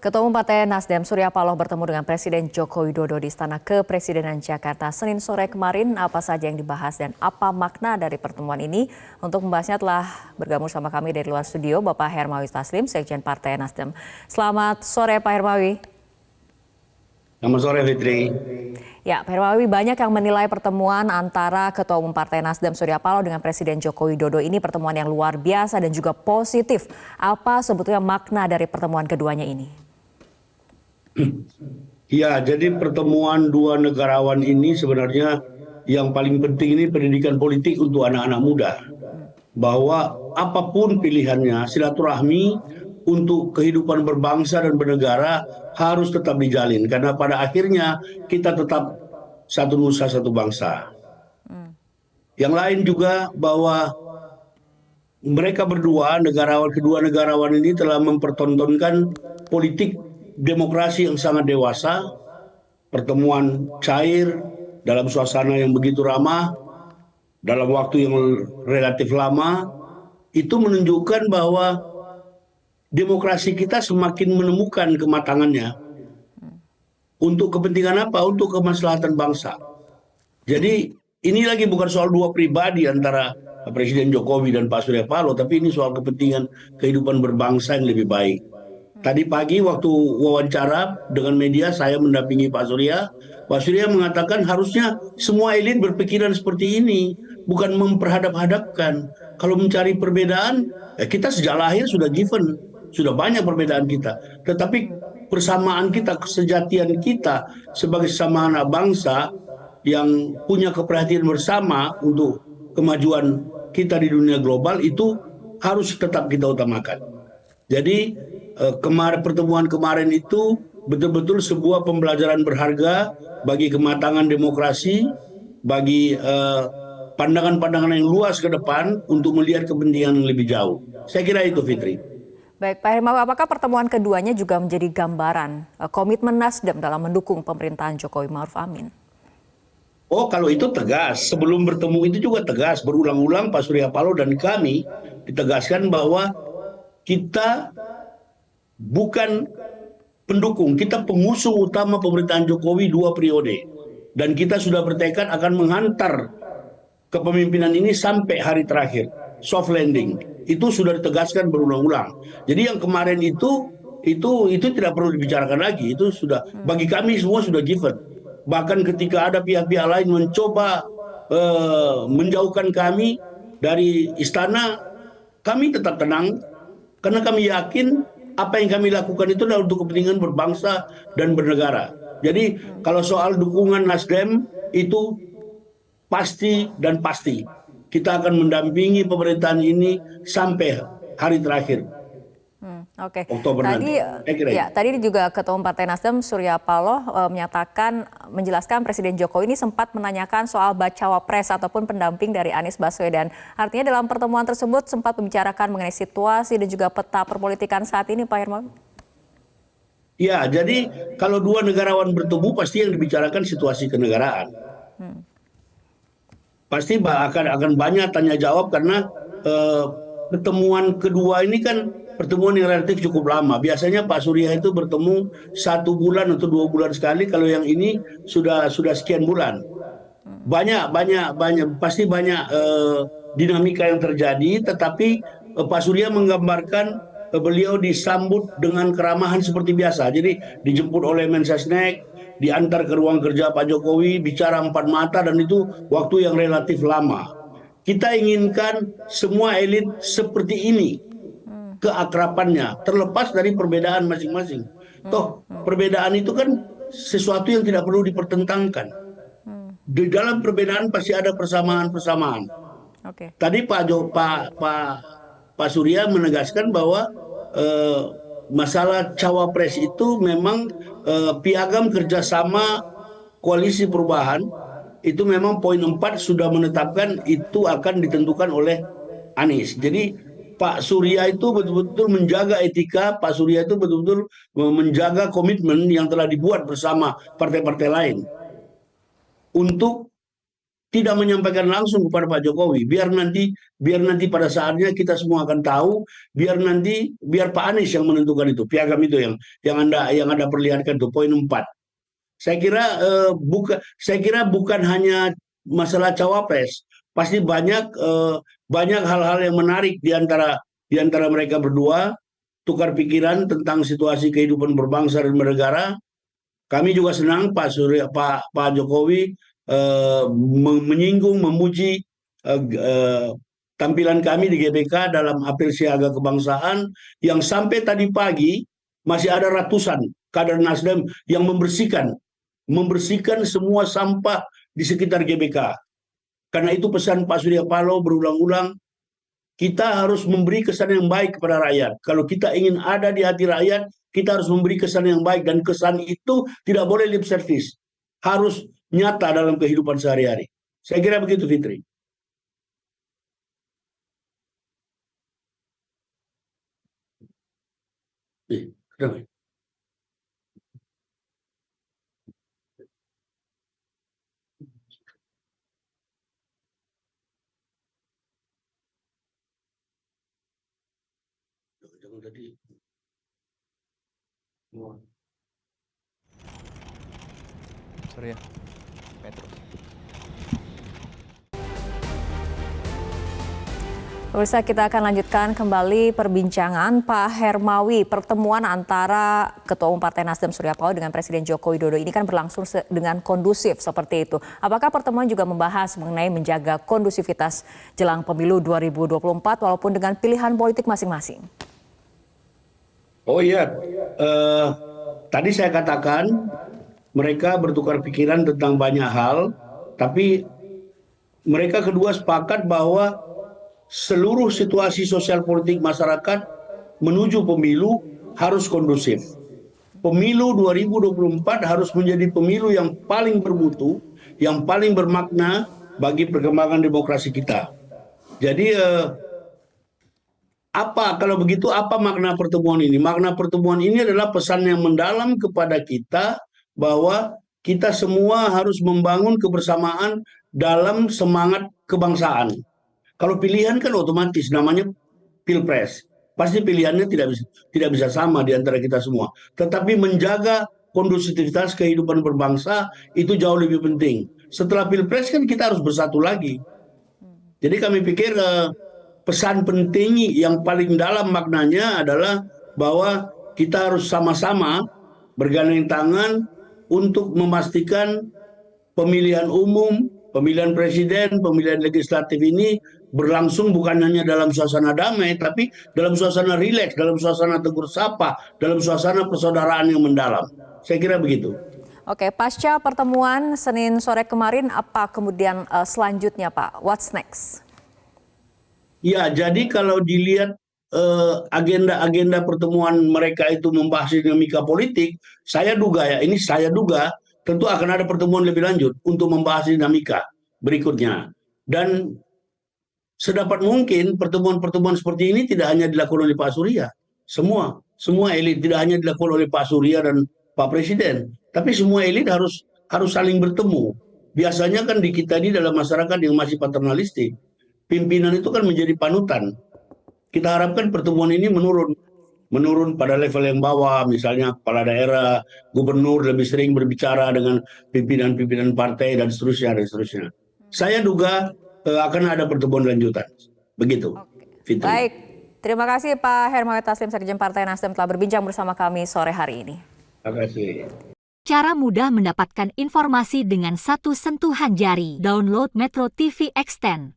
Ketua Umum Partai Nasdem Surya Paloh bertemu dengan Presiden Joko Widodo di Istana Kepresidenan Jakarta Senin sore kemarin. Apa saja yang dibahas dan apa makna dari pertemuan ini? Untuk membahasnya telah bergabung sama kami dari luar studio Bapak Hermawi Taslim, Sekjen Partai Nasdem. Selamat sore Pak Hermawi. Selamat sore Fitri. Ya, Pak Hermawi, banyak yang menilai pertemuan antara Ketua Umum Partai Nasdem Surya Paloh dengan Presiden Joko Widodo ini pertemuan yang luar biasa dan juga positif. Apa sebetulnya makna dari pertemuan keduanya ini? Ya, jadi pertemuan dua negarawan ini sebenarnya yang paling penting ini pendidikan politik untuk anak-anak muda. Bahwa apapun pilihannya, silaturahmi untuk kehidupan berbangsa dan bernegara harus tetap dijalin. Karena pada akhirnya kita tetap satu nusa, satu bangsa. Yang lain juga bahwa mereka berdua, kedua negarawan ini telah mempertontonkan politik demokrasi yang sangat dewasa, pertemuan cair dalam suasana yang begitu ramah, dalam waktu yang relatif lama, itu menunjukkan bahwa demokrasi kita semakin menemukan kematangannya. Untuk kepentingan apa? Untuk kemaslahatan bangsa. Jadi ini lagi bukan soal dua pribadi antara Presiden Jokowi dan Pak Surya Paloh, tapi ini soal kepentingan kehidupan berbangsa yang lebih baik. Tadi pagi waktu wawancara dengan media saya mendampingi Pak Surya mengatakan harusnya semua elit berpikiran seperti ini, bukan memperhadap-hadapkan. Kalau mencari perbedaan, kita sejak lahir sudah given, sudah banyak perbedaan kita. Tetapi persamaan kita, kesejatian kita sebagai sesama anak bangsa yang punya keperhatian bersama untuk kemajuan kita di dunia global itu harus tetap kita utamakan. Jadi pertemuan kemarin itu betul-betul sebuah pembelajaran berharga bagi kematangan demokrasi, bagi pandangan-pandangan yang luas ke depan untuk melihat kepentingan yang lebih jauh. Saya kira itu, Fitri. Baik, Pak Hermawi, apakah pertemuan keduanya juga menjadi gambaran komitmen Nasdem dalam mendukung pemerintahan Jokowi Ma'ruf Amin? Oh, kalau itu tegas. Sebelum bertemu itu juga tegas. Berulang-ulang Pak Surya Paloh dan kami ditegaskan bahwa kita bukan pendukung, kita pengusung utama pemerintahan Jokowi 2 periode. Dan kita sudah bertekad akan menghantar kepemimpinan ini sampai hari terakhir. Soft landing. Itu sudah ditegaskan berulang-ulang. Jadi yang kemarin itu tidak perlu dibicarakan lagi. Itu sudah, bagi kami semua sudah given. Bahkan ketika ada pihak-pihak lain mencoba menjauhkan kami dari istana, kami tetap tenang karena kami yakin apa yang kami lakukan itu adalah untuk kepentingan berbangsa dan bernegara. Jadi kalau soal dukungan Nasdem itu pasti dan pasti kita akan mendampingi pemerintahan ini sampai hari terakhir. Oke. Oktober Tadi, nanti. tadi juga Ketua Umum Partai Nasdem Surya Paloh menjelaskan Presiden Jokowi ini sempat menanyakan soal bacawa pres ataupun pendamping dari Anies Baswedan. Artinya dalam pertemuan tersebut sempat membicarakan mengenai situasi dan juga peta perpolitikan saat ini, Pak Hermawi. Ya, jadi kalau dua negarawan bertemu pasti yang dibicarakan situasi kenegaraan. Pasti akan banyak tanya jawab karena pertemuan kedua ini kan pertemuan yang relatif cukup lama. Biasanya Pak Surya itu bertemu 1 bulan atau 2 bulan sekali. Kalau yang ini sudah sekian bulan. Pasti banyak dinamika yang terjadi. Tetapi Pak Surya menggambarkan beliau disambut dengan keramahan seperti biasa. Jadi dijemput oleh Mensesnek, diantar ke ruang kerja Pak Jokowi, bicara 4 mata dan itu waktu yang relatif lama. Kita inginkan semua elit seperti ini keakrabannya, terlepas dari perbedaan masing-masing. Toh perbedaan itu kan sesuatu yang tidak perlu dipertentangkan. Di dalam perbedaan pasti ada persamaan-persamaan. Tadi Pak Surya menegaskan bahwa masalah cawapres itu memang piagam kerjasama koalisi perubahan itu memang poin 4 sudah menetapkan itu akan ditentukan oleh Anies. Jadi Pak Surya itu betul-betul menjaga etika, Pak Surya itu betul-betul menjaga komitmen yang telah dibuat bersama partai-partai lain untuk tidak menyampaikan langsung kepada Pak Jokowi. Biar nanti pada saatnya kita semua akan tahu. Biar Pak Anies yang menentukan itu. Piagam itu yang Anda perlihatkan tuh poin 4. Saya kira bukan hanya masalah cawapres. Pasti banyak hal-hal yang menarik di antara mereka berdua, tukar pikiran tentang situasi kehidupan berbangsa dan bernegara. Kami juga senang Pak Jokowi menyinggung, memuji tampilan kami di GBK dalam apel siaga kebangsaan yang sampai tadi pagi masih ada ratusan kader Nasdem yang membersihkan semua sampah di sekitar GBK. Karena itu pesan Pak Surya Paloh berulang-ulang, kita harus memberi kesan yang baik kepada rakyat. Kalau kita ingin ada di hati rakyat, kita harus memberi kesan yang baik, dan kesan itu tidak boleh lip service, harus nyata dalam kehidupan sehari-hari. Saya kira begitu, Fitri. Kenapa? Jangan tadi. Sorry ya, Petrus. Pemirsa, kita akan lanjutkan kembali perbincangan Pak Hermawi. Pertemuan antara Ketua Umum Partai Nasdem Surya Paloh dengan Presiden Joko Widodo ini kan berlangsung dengan kondusif seperti itu. Apakah pertemuan juga membahas mengenai menjaga kondusivitas jelang pemilu 2024 walaupun dengan pilihan politik masing-masing? Oh iya, tadi saya katakan mereka bertukar pikiran tentang banyak hal, tapi mereka kedua sepakat bahwa seluruh situasi sosial politik masyarakat menuju pemilu harus kondusif. Pemilu 2024 harus menjadi pemilu yang paling bermutu, yang paling bermakna bagi perkembangan demokrasi kita. Jadi kalau begitu apa makna pertemuan ini? Makna pertemuan ini adalah pesan yang mendalam kepada kita bahwa kita semua harus membangun kebersamaan dalam semangat kebangsaan. Kalau pilihan kan otomatis namanya pilpres. Pasti pilihannya tidak bisa sama di antara kita semua. Tetapi menjaga kondusivitas kehidupan berbangsa itu jauh lebih penting. Setelah pilpres kan kita harus bersatu lagi. Jadi kami pikir pesan penting yang paling dalam maknanya adalah bahwa kita harus sama-sama bergandeng tangan untuk memastikan pemilihan umum, pemilihan presiden, pemilihan legislatif ini berlangsung bukan hanya dalam suasana damai, tapi dalam suasana rileks, dalam suasana tegur sapa, dalam suasana persaudaraan yang mendalam. Saya kira begitu. Oke, pasca pertemuan Senin sore kemarin, apa kemudian selanjutnya Pak? What's next? Ya, jadi kalau dilihat agenda-agenda pertemuan mereka itu membahas dinamika politik, saya duga tentu akan ada pertemuan lebih lanjut untuk membahas dinamika berikutnya. Dan sedapat mungkin pertemuan-pertemuan seperti ini tidak hanya dilakukan oleh Pak Surya, semua elit, tidak hanya dilakukan oleh Pak Surya dan Pak Presiden, tapi semua elit harus saling bertemu. Biasanya kan di kita ini dalam masyarakat yang masih paternalistik, pimpinan itu kan menjadi panutan. Kita harapkan pertemuan ini menurun pada level yang bawah, misalnya kepala daerah, gubernur lebih sering berbicara dengan pimpinan-pimpinan partai dan seterusnya. Saya duga akan ada pertemuan lanjutan. Begitu. Oke. Baik, terima kasih Pak Hermawi Taslim, Sekjen Partai Nasdem telah berbincang bersama kami sore hari ini. Terima kasih. Cara mudah mendapatkan informasi dengan satu sentuhan jari. Download Metro TV Extend.